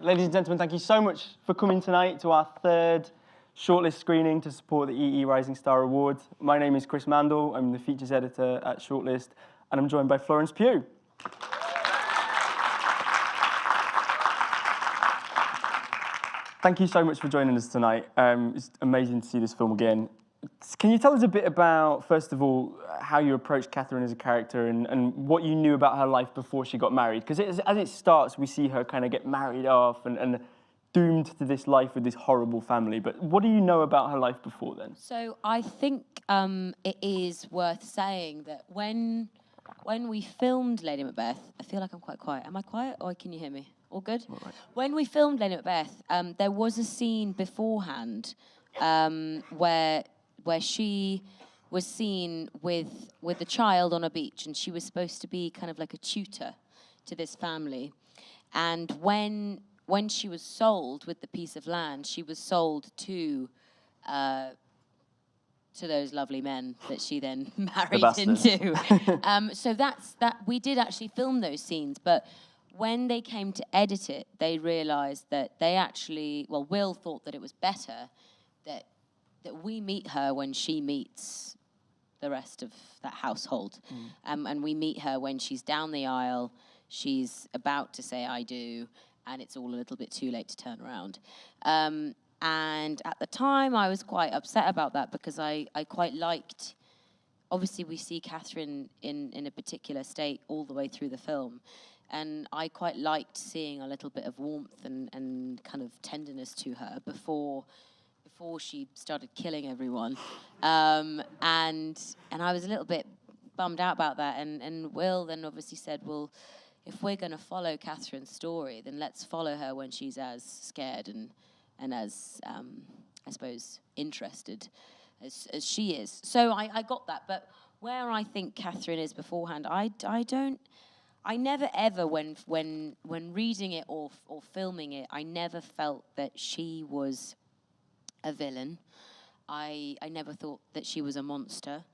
Ladies and gentlemen, thank you so much for coming tonight to our third shortlist screening to support the EE Rising Star Awards. My name is Chris Mandel. I'm the features editor at Shortlist, and I'm joined by Florence Pugh. Thank you so much for joining us tonight. It's amazing to see this film again. Can you tell us a bit about, first of all, how you approached Catherine as a character and what you knew about her life before she got married? Because as it starts, we see her kind of get married off and doomed to this life with this horrible family. But what do you know about her life before then? So I think it is worth saying that when we filmed Lady Macbeth, I feel like I'm quite quiet. Am I quiet or can you hear me? All good? All right. When we filmed Lady Macbeth, there was a scene beforehand where she was seen with a child on a beach, and she was supposed to be kind of like a tutor to this family. And when she was sold with the piece of land, she was sold to those lovely men that she then married into. So that we did actually film those scenes, but when they came to edit it, they realized that they actually, well, Will thought that it was better that we meet her when she meets the rest of that household. And we meet her when she's down the aisle, she's about to say I do, and it's all a little bit too late to turn around. And at the time, I was quite upset about that because I quite liked, obviously we see Catherine in a particular state all the way through the film. And I quite liked seeing a little bit of warmth and kind of tenderness to her before she started killing everyone. And I was a little bit bummed out about that. And Will then obviously said, well, if we're going to follow Catherine's story, then let's follow her when she's as scared and as, I suppose, interested as she is. So I got that. But where I think Catherine is beforehand, I never ever, when reading it or filming it, I never felt that she was a villain. I never thought that she was a monster.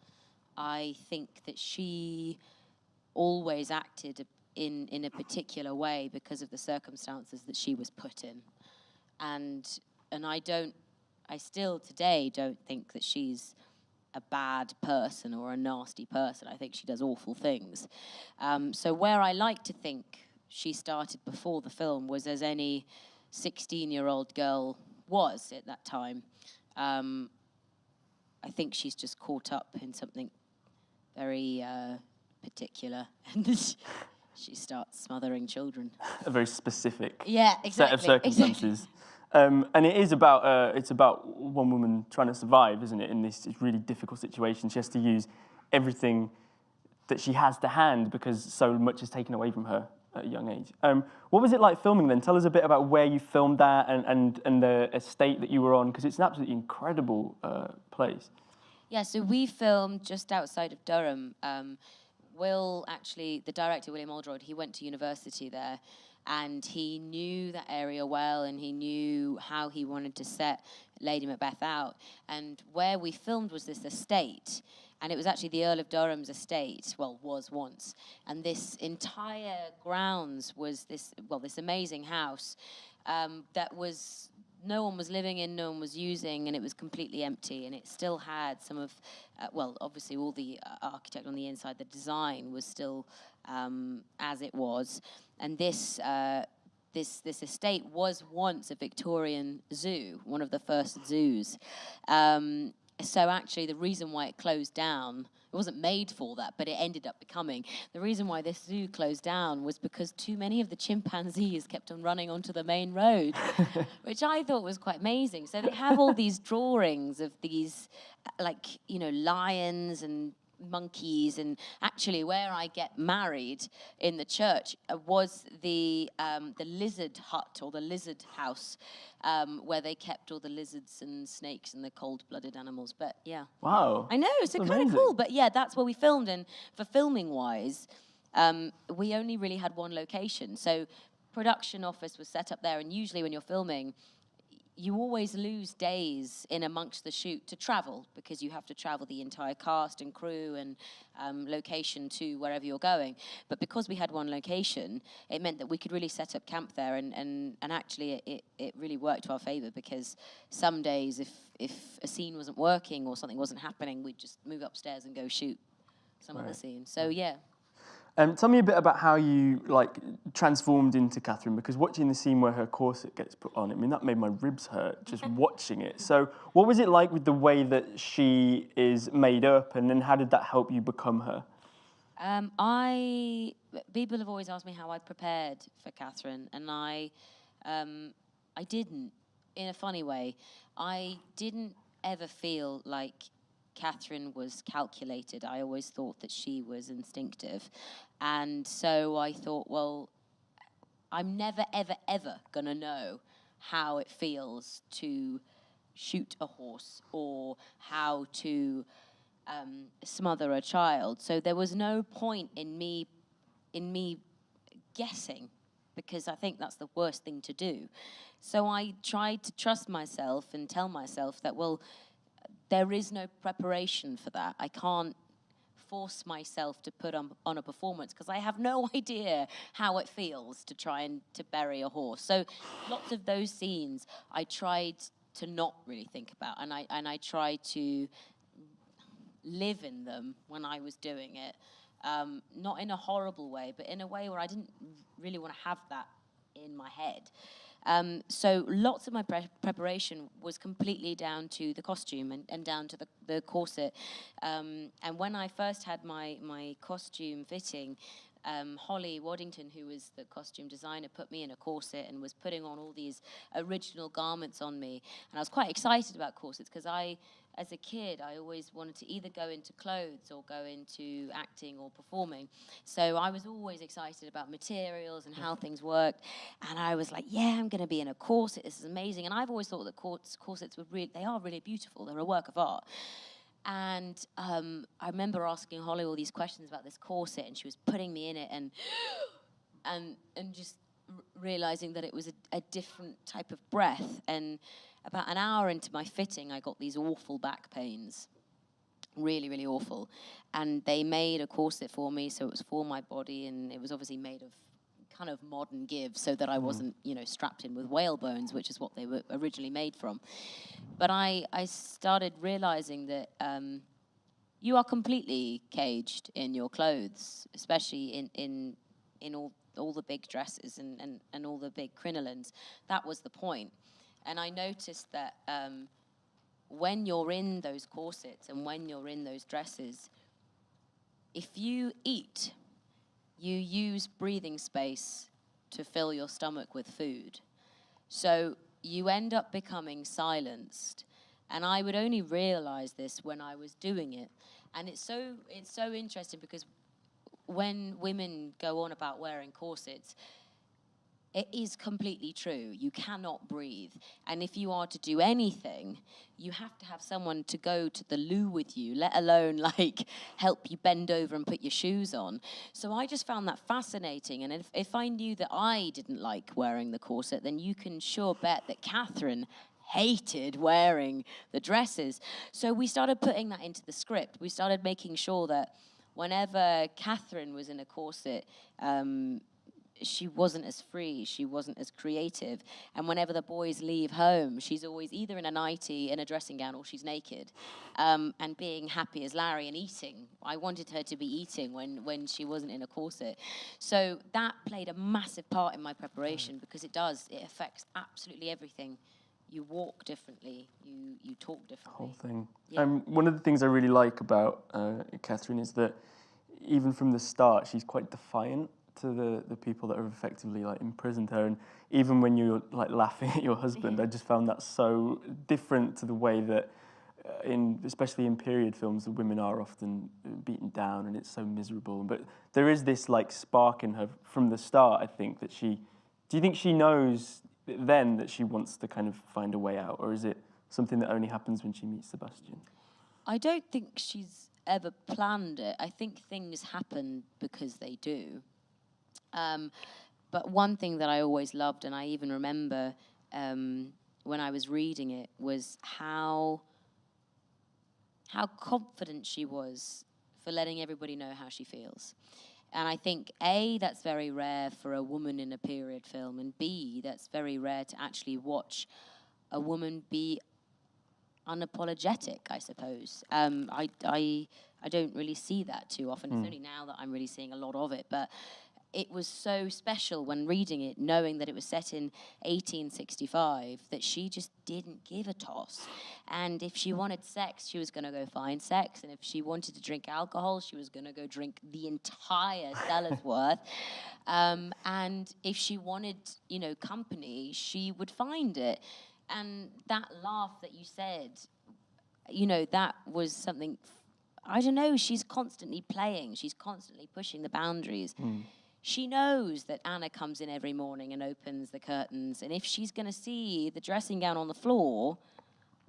I think that she always acted in a particular way because of the circumstances that she was put in. And I still today don't think that she's a bad person or a nasty person. I think she does awful things. So where I like to think she started before the film was as any 16-year-old girl was at that time. I think she's just caught up in something very particular, and she starts smothering children. A very specific set of circumstances. And it is about it's about one woman trying to survive, isn't it? In this really difficult situation, she has to use everything that she has to hand because so much is taken away from her at a young age. What was it like filming then? Tell us a bit about where you filmed that and the estate that you were on, because it's an absolutely incredible place. Yeah, so we filmed just outside of Durham. Will, actually, the director, William Oldroyd, he went to university there, and he knew that area well, and he knew how he wanted to set Lady Macbeth out. And where we filmed was this estate, and it was actually the Earl of Durham's estate, well, was once. And this entire grounds was this amazing house that was no one was living in, no one was using, and it was completely empty. And it still had some of, obviously all the architect on the inside, the design was still as it was. And this estate was once a Victorian zoo, one of the first zoos. So actually, the reason why it closed down, it wasn't made for that, but it ended up becoming. The reason why this zoo closed down was because too many of the chimpanzees kept on running onto the main road, which I thought was quite amazing. So they have all these drawings of these, lions and monkeys, and actually where I get married in the church was the lizard hut or the lizard house, where they kept all the lizards and snakes and the cold-blooded animals. But yeah, wow, I know, so kind of cool. But yeah, that's where we filmed, and for filming wise, we only really had one location. So production office was set up there, and usually when you're filming, you always lose days in amongst the shoot to travel, because you have to travel the entire cast and crew and location to wherever you're going. But because we had one location, it meant that we could really set up camp there, and actually it really worked to our favor, because some days if a scene wasn't working or something wasn't happening, we'd just move upstairs and go shoot some other scene. So yeah. Tell me a bit about how you transformed into Catherine, because watching the scene where her corset gets put on, I mean, that made my ribs hurt just watching it. So what was it like with the way that she is made up, and then how did that help you become her? People have always asked me how I prepared for Catherine, and I didn't, in a funny way. I didn't ever feel like Catherine was calculated. I always thought that she was instinctive. And so I thought, well, I'm never, ever, ever going to know how it feels to shoot a horse or how to smother a child. So there was no point in me guessing, because I think that's the worst thing to do. So I tried to trust myself and tell myself that, well, there is no preparation for that. I can't force myself to put on a performance, because I have no idea how it feels to try and to bury a horse. So lots of those scenes I tried to not really think about, and I tried to live in them when I was doing it. Not in a horrible way, but in a way where I didn't really want to have that in my head. So lots of my preparation was completely down to the costume and down to the corset. And when I first had my costume fitting, Holly Waddington, who was the costume designer, put me in a corset and was putting on all these original garments on me. And I was quite excited about corsets, because as a kid, I always wanted to either go into clothes or go into acting or performing. So I was always excited about materials and how things worked. And I was like, yeah, I'm going to be in a corset. This is amazing. And I've always thought that corsets they are really beautiful. They're a work of art. And I remember asking Holly all these questions about this corset, and she was putting me in it, and just realizing that it was a different type of breath. And about an hour into my fitting, I got these awful back pains, really, really awful. And they made a corset for me, so it was for my body, and it was obviously made of kind of modern give, so that I wasn't, strapped in with whale bones, which is what they were originally made from. But I started realizing that you are completely caged in your clothes, especially in all the big dresses and all the big crinolines. That was the point. And I noticed that when you're in those corsets and when you're in those dresses, if you eat, you use breathing space to fill your stomach with food. So you end up becoming silenced. And I would only realize this when I was doing it. And it's so interesting, because when women go on about wearing corsets, it is completely true. You cannot breathe. And if you are to do anything, you have to have someone to go to the loo with you, let alone help you bend over and put your shoes on. So I just found that fascinating. And if I knew that I didn't like wearing the corset, then you can sure bet that Catherine hated wearing the dresses. So we started putting that into the script. We started making sure that whenever Catherine was in a corset, she wasn't as free, she wasn't as creative. And whenever the boys leave home, she's always either in a nightie, in a dressing gown, or she's naked, and being happy as Larry and eating. I wanted her to be eating when she wasn't in a corset. So that played a massive part in my preparation, because it affects absolutely everything. You walk differently, you talk differently. The whole thing. Yeah. One of the things I really like about Catherine is that even from the start, she's quite defiant to the people that have effectively imprisoned her. And even when you're laughing at your husband, I just found that so different to the way that especially in period films, the women are often beaten down and it's so miserable. But there is this spark in her from the start, I think, that do you think she knows then that she wants to kind of find a way out, or is it something that only happens when she meets Sebastian? I don't think she's ever planned it. I think things happen because they do. But one thing that I always loved, and I even remember when I was reading it was how confident she was for letting everybody know how she feels. And I think, A, that's very rare for a woman in a period film, and B, that's very rare to actually watch a woman be unapologetic, I suppose. I don't really see that too often. It's only now that I'm really seeing a lot of it, but it was so special when reading it, knowing that it was set in 1865, that she just didn't give a toss. And if she wanted sex, she was going to go find sex. And if she wanted to drink alcohol, she was going to go drink the entire cellar's worth. And if she wanted, company, she would find it. And that laugh that you said, that was something, I don't know, she's constantly playing. She's constantly pushing the boundaries. She knows that Anna comes in every morning and opens the curtains. And if she's going to see the dressing gown on the floor,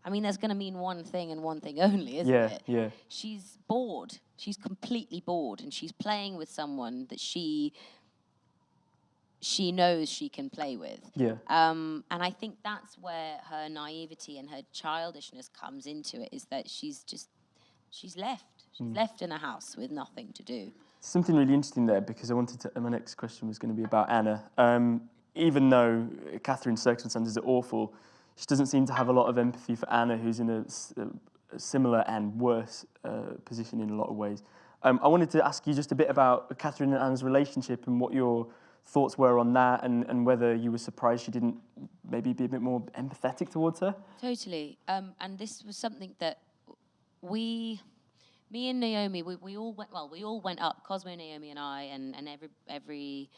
I mean, that's going to mean one thing and one thing only, isn't it? Yeah. She's bored. She's completely bored. And she's playing with someone that she knows she can play with. Yeah. And I think that's where her naivety and her childishness comes into it, is that she's left. She's left in a house with nothing to do. Something really interesting there, because I wanted to. My next question was going to be about Anna. Even though Catherine's circumstances are awful, she doesn't seem to have a lot of empathy for Anna, who's in a similar and worse position in a lot of ways. I wanted to ask you just a bit about Catherine and Anna's relationship and what your thoughts were on that, and whether you were surprised she didn't maybe be a bit more empathetic towards her. Totally. And this was something that me and Naomi, we all went up, Cosmo, Naomi and I, and every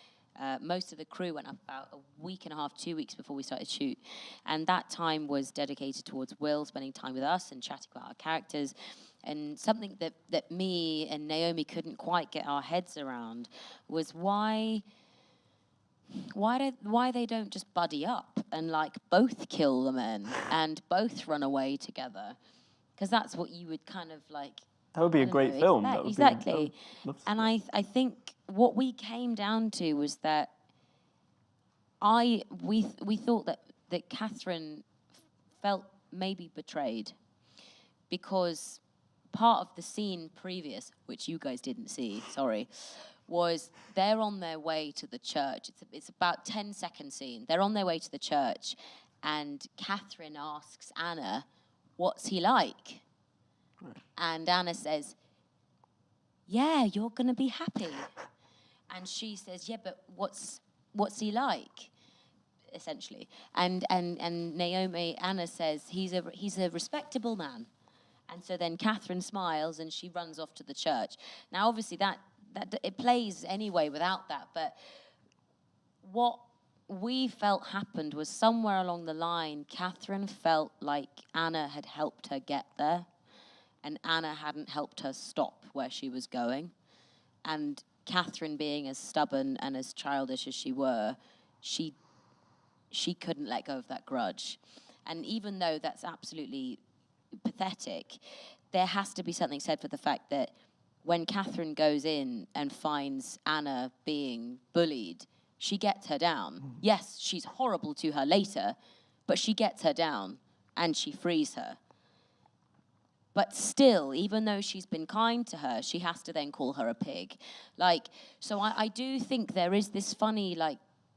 most of the crew went up about a week and a half, 2 weeks before we started shoot. And that time was dedicated towards Will spending time with us and chatting about our characters. And something that me and Naomi couldn't quite get our heads around was why they don't just buddy up and both kill the men and both run away together. Because that's what you would kind of That would be a great film. Exactly. And I think what we came down to was that we thought that Catherine felt maybe betrayed, because part of the scene previous, which you guys didn't see, sorry, was they're on their way to the church. It's about 10-second scene. They're on their way to the church, and Catherine asks Anna, "What's he like?" And Anna says, "Yeah, you're going to be happy." And she says, "Yeah, but what's he like?" Essentially. And Anna says, he's a respectable man. And so then Catherine smiles and she runs off to the church. Now, obviously, that it plays anyway without that. But what we felt happened was somewhere along the line, Catherine felt like Anna had helped her get there, and Anna hadn't helped her stop where she was going. And Catherine, being as stubborn and as childish as she were, she couldn't let go of that grudge. And even though that's absolutely pathetic, there has to be something said for the fact that when Catherine goes in and finds Anna being bullied, she gets her down. Yes, she's horrible to her later, but she gets her down and she frees her. But still, even though she's been kind to her, she has to then call her a pig. So I do think there is this funny,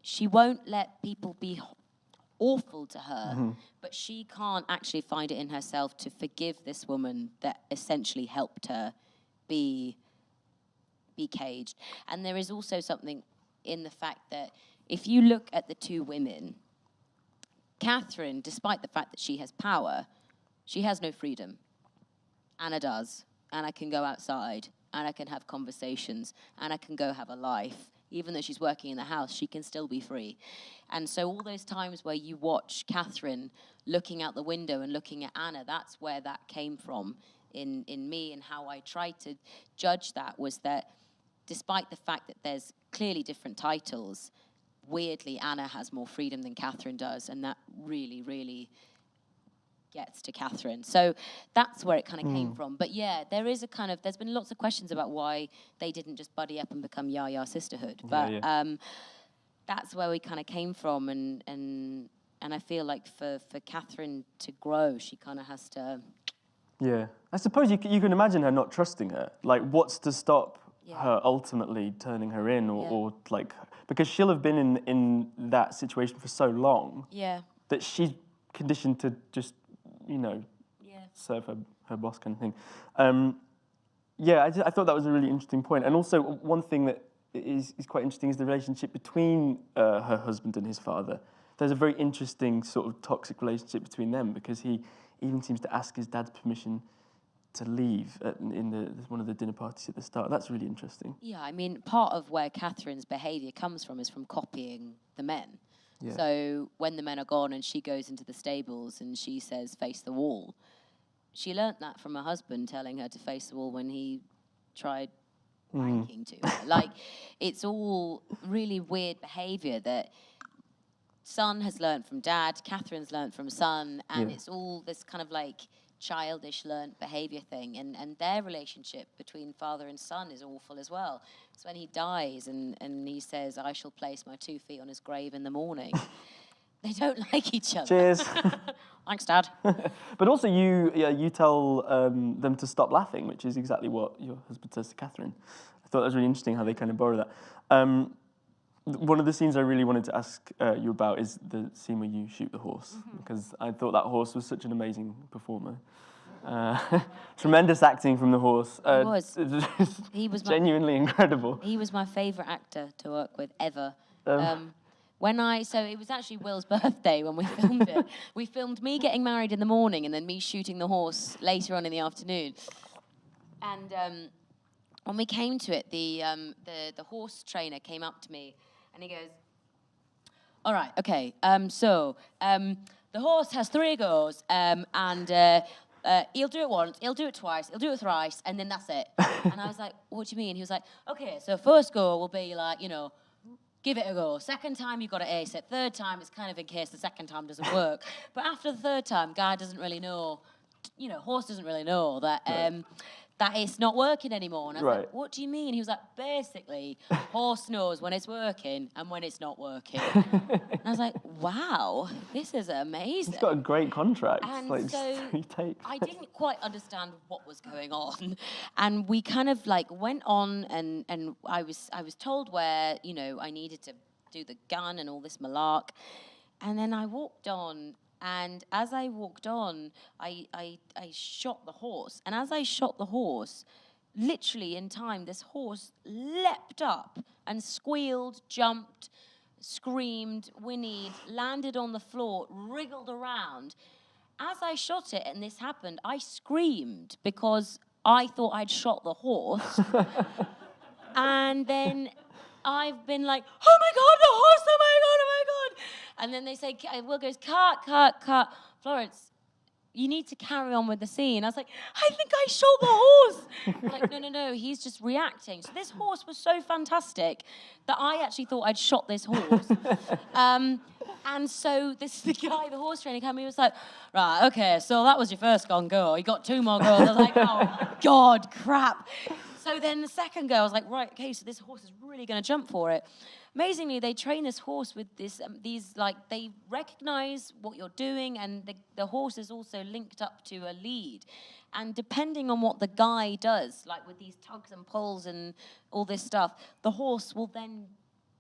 she won't let people be awful to her, but she can't actually find it in herself to forgive this woman that essentially helped her be caged. And there is also something in the fact that if you look at the two women, Catherine, despite the fact that she has power, she has no freedom. Anna does. Anna can go outside. Anna can have conversations. Anna can go have a life. Even though she's working in the house, she can still be free. And so all those times where you watch Catherine looking out the window and looking at Anna, that's where that came from in me, and how I tried to judge that was that despite the fact that there's clearly different titles, weirdly Anna has more freedom than Catherine does, and that really, really gets to Catherine. So that's where it kind of came from. But yeah, there's been lots of questions about why they didn't just buddy up and become Ya Sisterhood. But that's where we kind of came from, and And I feel like for Catherine to grow, she kind of has to... Yeah. I suppose you can imagine her not trusting her. Like, what's to stop her ultimately turning her in or like... Because she'll have been in that situation for so long that she's conditioned to just, serve her boss kind of thing. I thought that was a really interesting point. And also, one thing that is quite interesting is the relationship between her husband and his father. There's a very interesting sort of toxic relationship between them because he even seems to ask his dad's permission to leave in one of the dinner parties at the start. That's really interesting. Yeah, I mean, part of where Catherine's behaviour comes from is from copying the men. Yeah. So when the men are gone and she goes into the stables and she says, face the wall, she learnt that from her husband telling her to face the wall when he tried wanking to her. Like, it's all really weird behaviour that son has learnt from dad, Catherine's learnt from son, and it's all this kind of like childish learnt behaviour thing. And their relationship between father and son is awful as well. It's when he dies and he says, I shall place my 2 feet on his grave in the morning. They don't like each other. Cheers. Thanks, Dad. But also you tell them to stop laughing, which is exactly what your husband says to Catherine. I thought that was really interesting how they kind of borrow that. One of the scenes I really wanted to ask you about is the scene where you shoot the horse, because I thought that horse was such an amazing performer. Tremendous acting from the horse. He was genuinely incredible. He was my favourite actor to work with ever. So it was actually Will's birthday when we filmed it. We filmed me getting married in the morning and then me shooting the horse later on in the afternoon. And when we came to it, the horse trainer came up to me and he goes, all right, okay, the horse has 3 goes, and he'll do it once, he'll do it twice, he'll do it thrice, and then that's it. And I was like, what do you mean? He was like, okay, so first go will be like, give it a go. Second time, you've got to ace it. Third time, it's kind of in case the second time doesn't work. But after the third time, guy doesn't really know, horse doesn't really know that that it's not working anymore. And I was like, what do you mean? He was like, basically, horse knows when it's working and when it's not working. And I was like, wow, this is amazing. He's got a great contract. And so I didn't quite understand what was going on. And we kind of like went on and I was told where, I needed to do the gun and all this malark. And then I walked on. And as I walked on, I shot the horse. And as I shot the horse, literally in time, this horse leapt up and squealed, jumped, screamed, whinnied, landed on the floor, wriggled around. As I shot it and this happened, I screamed because I thought I'd shot the horse. And then I've been like, oh my God, the horse, oh my God, oh my God. And then they say, Will goes, cut. Florence, you need to carry on with the scene. I was like, I think I shot the horse. Like, no, he's just reacting. So this horse was so fantastic that I actually thought I'd shot this horse. And so the guy, the horse trainer, came and he was like, right, okay, so that was your first go. You got 2 more goes. I was like, oh my God, crap. So then the second go, I was like, right, okay, so this horse is really going to jump for it. Amazingly, they train this horse with they recognize what you're doing, and the horse is also linked up to a lead. And depending on what the guy does, like with these tugs and pulls and all this stuff, the horse will then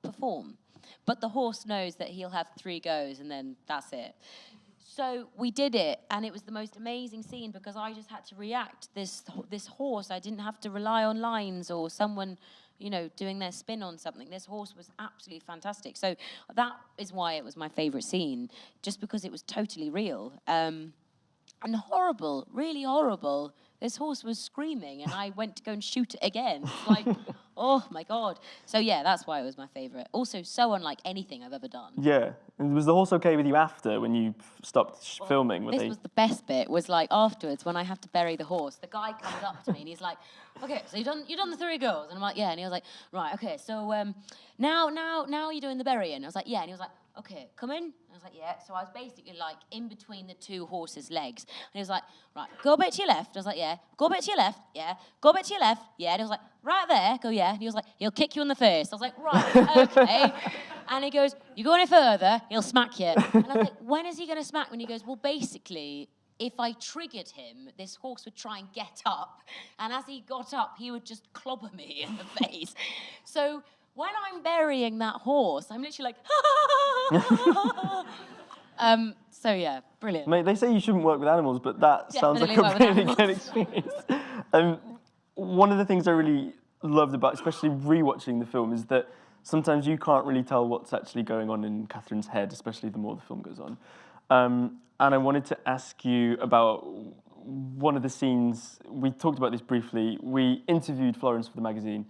perform. But the horse knows that he'll have 3 goes, and then that's it. So we did it, and it was the most amazing scene because I just had to react. This horse, I didn't have to rely on lines or someone, doing their spin on something. This horse was absolutely fantastic. So that is why it was my favourite scene, just because it was totally real. And horrible, really horrible. This horse was screaming, and I went to go and shoot it again. It's like, oh my God. So yeah, that's why it was my favourite. Also, so unlike anything I've ever done. Yeah. And was the horse okay with you after when you stopped filming? This was the best bit, was like afterwards when I have to bury the horse, the guy comes up to me and he's like, okay, so you've done the 3 goes. And I'm like, yeah. And he was like, right, okay, so now you're doing the burying. I was like, yeah. And he was like, okay, come in. I was like, yeah. So I was basically like in between the 2 horses' legs. And he was like, right, go back to your left. I was like, yeah. Go back to your left, yeah. Go back to your left, yeah. And he was like, right there, go, yeah. And he was like, he'll kick you in the face. I was like, right, okay. And he goes, you go any further, he'll smack you. And I was like, when is he going to smack me? And he goes, well, basically, if I triggered him, this horse would try and get up. And as he got up, he would just clobber me in the face. So when I'm burying that horse, I'm literally like, so yeah, brilliant. Mate, they say you shouldn't work with animals, but that sounds like a really good experience. One of the things I really loved about, especially rewatching the film, is that sometimes you can't really tell what's actually going on in Catherine's head, especially the more the film goes on. And I wanted to ask you about one of the scenes. We talked about this briefly. We interviewed Florence for the magazine,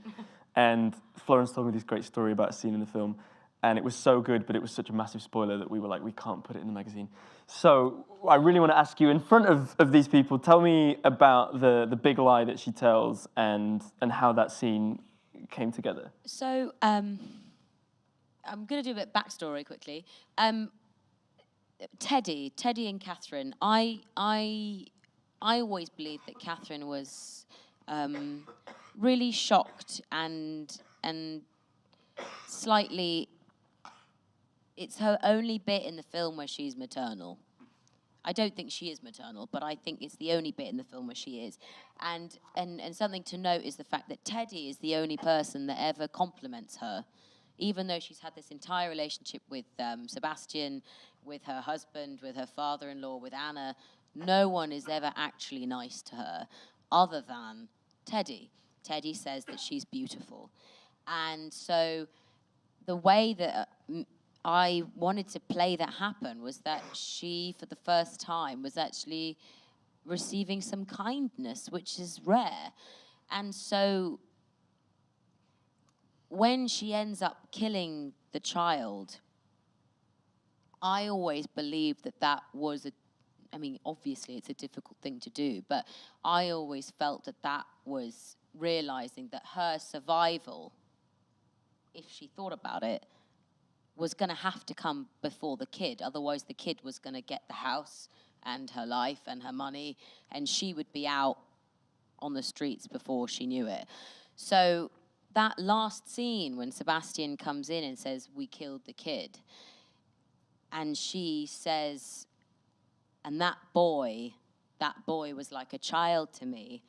and Florence told me this great story about a scene in the film. And it was so good, but it was such a massive spoiler that we were like, we can't put it in the magazine. So I really want to ask you, in front of these people, tell me about the big lie that she tells and how that scene came together. So I'm going to do a bit of backstory quickly. Teddy and Catherine, I always believed that Catherine was really shocked and slightly... It's her only bit in the film where she's maternal. I don't think she is maternal, but I think it's the only bit in the film where she is. And something to note is the fact that Teddy is the only person that ever compliments her, even though she's had this entire relationship with Sebastian, with her husband, with her father-in-law, with Anna. No one is ever actually nice to her other than Teddy. Teddy says that she's beautiful. And so the way that... I wanted to play that happen was that she, for the first time, was actually receiving some kindness, which is rare. And so when she ends up killing the child, I always believed that was I mean, obviously it's a difficult thing to do, but I always felt that was realizing that her survival, if she thought about it, was going to have to come before the kid. Otherwise, the kid was going to get the house and her life and her money, and she would be out on the streets before she knew it. So that last scene when Sebastian comes in and says, we killed the kid, and she says, and that boy was like a child to me.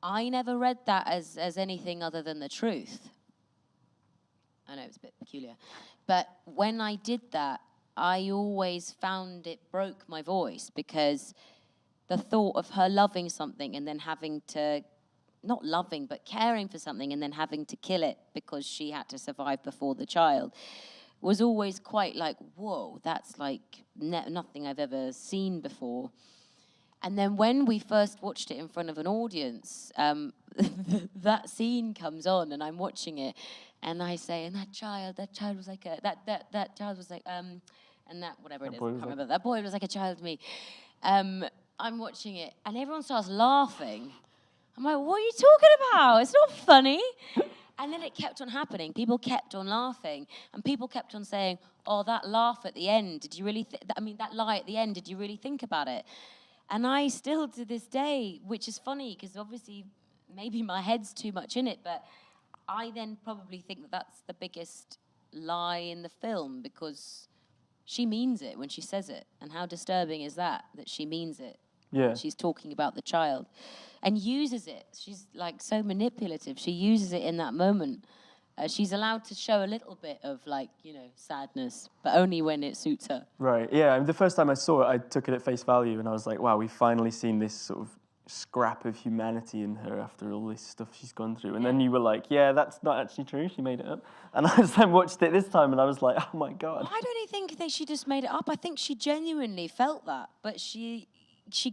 I never read that as anything other than the truth. I know it's a bit peculiar. But when I did that, I always found it broke my voice, because the thought of her loving something and then having to, not loving, but caring for something and then having to kill it because she had to survive before the child was always quite like, whoa, that's like nothing I've ever seen before. And then when we first watched it in front of an audience, that scene comes on and I'm watching it. And I say, and that child was like that child was like, and that, whatever it is, I can't remember. That boy was like a child to me. I'm watching it, and everyone starts laughing. I'm like, what are you talking about? It's not funny. And then it kept on happening. People kept on laughing, and people kept on saying, oh, that laugh at the end, did you really, that lie at the end, did you really think about it? And I still, to this day, which is funny, because obviously maybe my head's too much in it, but I then probably think that that's the biggest lie in the film, because she means it when she says it. And how disturbing is that she means it? Yeah. She's talking about the child and uses it. She's like so manipulative. She uses it in that moment. She's allowed to show a little bit of sadness, but only when it suits her. Right, yeah. I mean, the first time I saw it, I took it at face value and I was like, wow, we've finally seen this sort of scrap of humanity in her after all this stuff she's gone through. And then you were like, yeah, that's not actually true, she made it up. And I just then watched it this time and I was like, oh my God. I don't think that she just made it up. I think she genuinely felt that, but she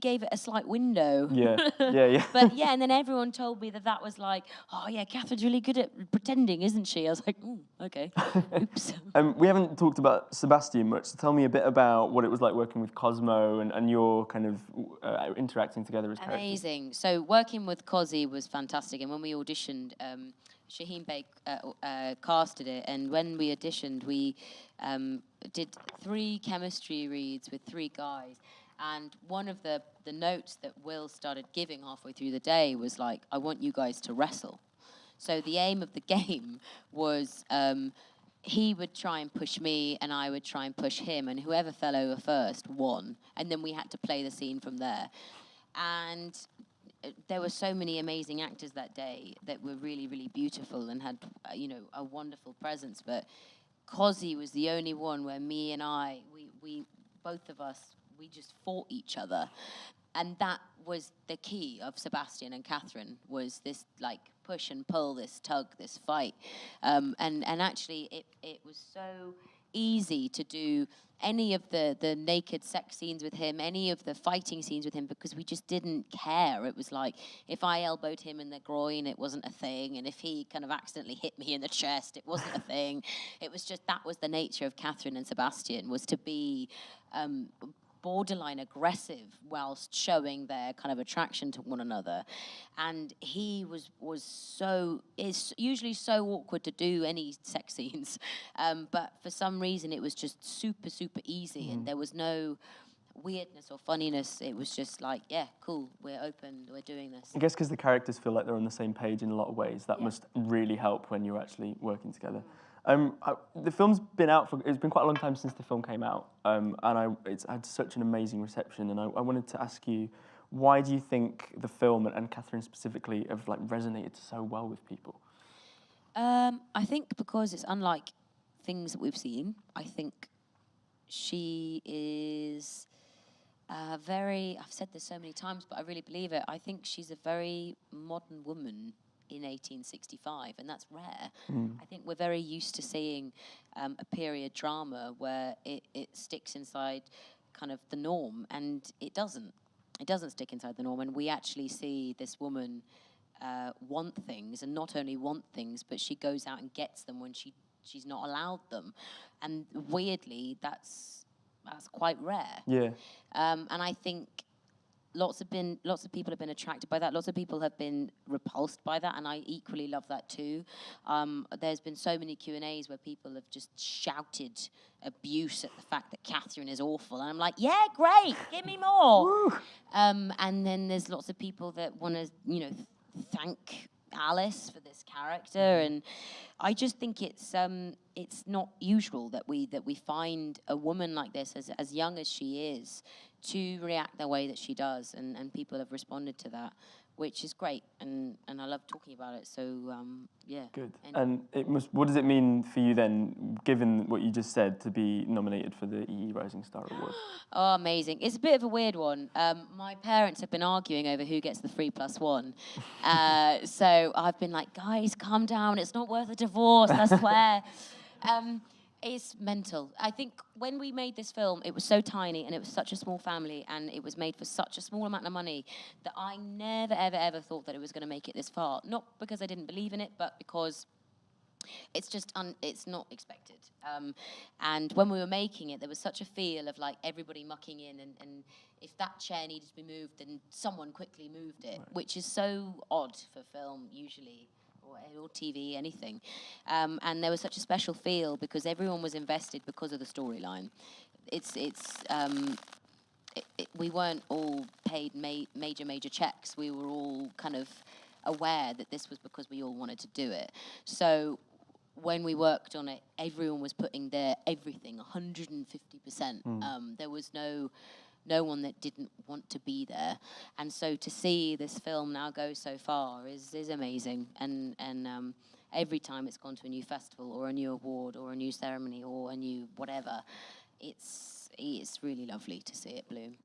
gave it a slight window. Yeah. But yeah, and then everyone told me that was like, oh yeah, Catherine's really good at pretending, isn't she? I was like, okay, oops. We haven't talked about Sebastian much, so tell me a bit about what it was like working with Cosmo and your kind of interacting together as characters. Amazing. So working with Cosy was fantastic, and when we auditioned, Shaheen Bey casted it, and when we auditioned, we did 3 chemistry reads with 3 guys. And one of the notes that Will started giving halfway through the day was like, I want you guys to wrestle. So the aim of the game was he would try and push me, and I would try and push him, and whoever fell over first won. And then we had to play the scene from there. And there were so many amazing actors that day that were really, really beautiful and had, a wonderful presence. But Cosy was the only one where me and I, we both of us, we just fought each other. And that was the key of Sebastian and Catherine, was this like push and pull, this tug, this fight. And actually it was so easy to do any of the naked sex scenes with him, any of the fighting scenes with him, because we just didn't care. It was like, if I elbowed him in the groin, it wasn't a thing. And if he kind of accidentally hit me in the chest, it wasn't a thing. It was just, that was the nature of Catherine and Sebastian, was to be borderline aggressive whilst showing their kind of attraction to one another. And he is usually so awkward to do any sex scenes, but for some reason it was just super, super easy, and there was no weirdness or funniness. It was just like, yeah, cool, we're open, we're doing this. I guess because the characters feel like they're on the same page in a lot of ways, that must really help when you're actually working together. The film's been out it's been quite a long time since the film came out, and it's had such an amazing reception, and I wanted to ask you, why do you think the film, and Catherine specifically, have like resonated so well with people? I think because it's unlike things that we've seen. I think she is I've said this so many times, but I really believe it. I think she's a very modern woman in 1865, and that's rare. I think we're very used to seeing a period drama where it sticks inside kind of the norm, and it doesn't. It doesn't stick inside the norm, and we actually see this woman want things, and not only want things, but she goes out and gets them when she's not allowed them. And weirdly, that's quite rare. Yeah. And I think lots of people have been attracted by that. Lots of people have been repulsed by that, and I equally love that too. There's been so many Q&As where people have just shouted abuse at the fact that Catherine is awful, and I'm like, yeah, great, give me more. And then there's lots of people that want to, thank Alice for this character, and I just think it's not usual that we find a woman like this, as young as she is, to react the way that she does, and people have responded to that, which is great, and I love talking about it. So yeah. Good. And what does it mean for you then, given what you just said, to be nominated for the EE Rising Star Award? Oh, amazing. It's a bit of a weird one. My parents have been arguing over who gets the 3+1. So I've been like, guys, calm down. It's not worth a divorce, I swear. It's mental. I think when we made this film, it was so tiny, and it was such a small family, and it was made for such a small amount of money that I never, ever, ever thought that it was going to make it this far. Not because I didn't believe in it, but because it's just it's not expected. And when we were making it, there was such a feel of like everybody mucking in, and if that chair needed to be moved, then someone quickly moved it, which is so odd for film usually, or TV, anything. And there was such a special feel because everyone was invested because of the storyline. We weren't all paid major checks. We were all kind of aware that this was because we all wanted to do it. So when we worked on it, everyone was putting their everything, 150%. There was no one that didn't want to be there. And so to see this film now go so far is amazing. And every time it's gone to a new festival or a new award or a new ceremony or a new whatever, it's really lovely to see it bloom.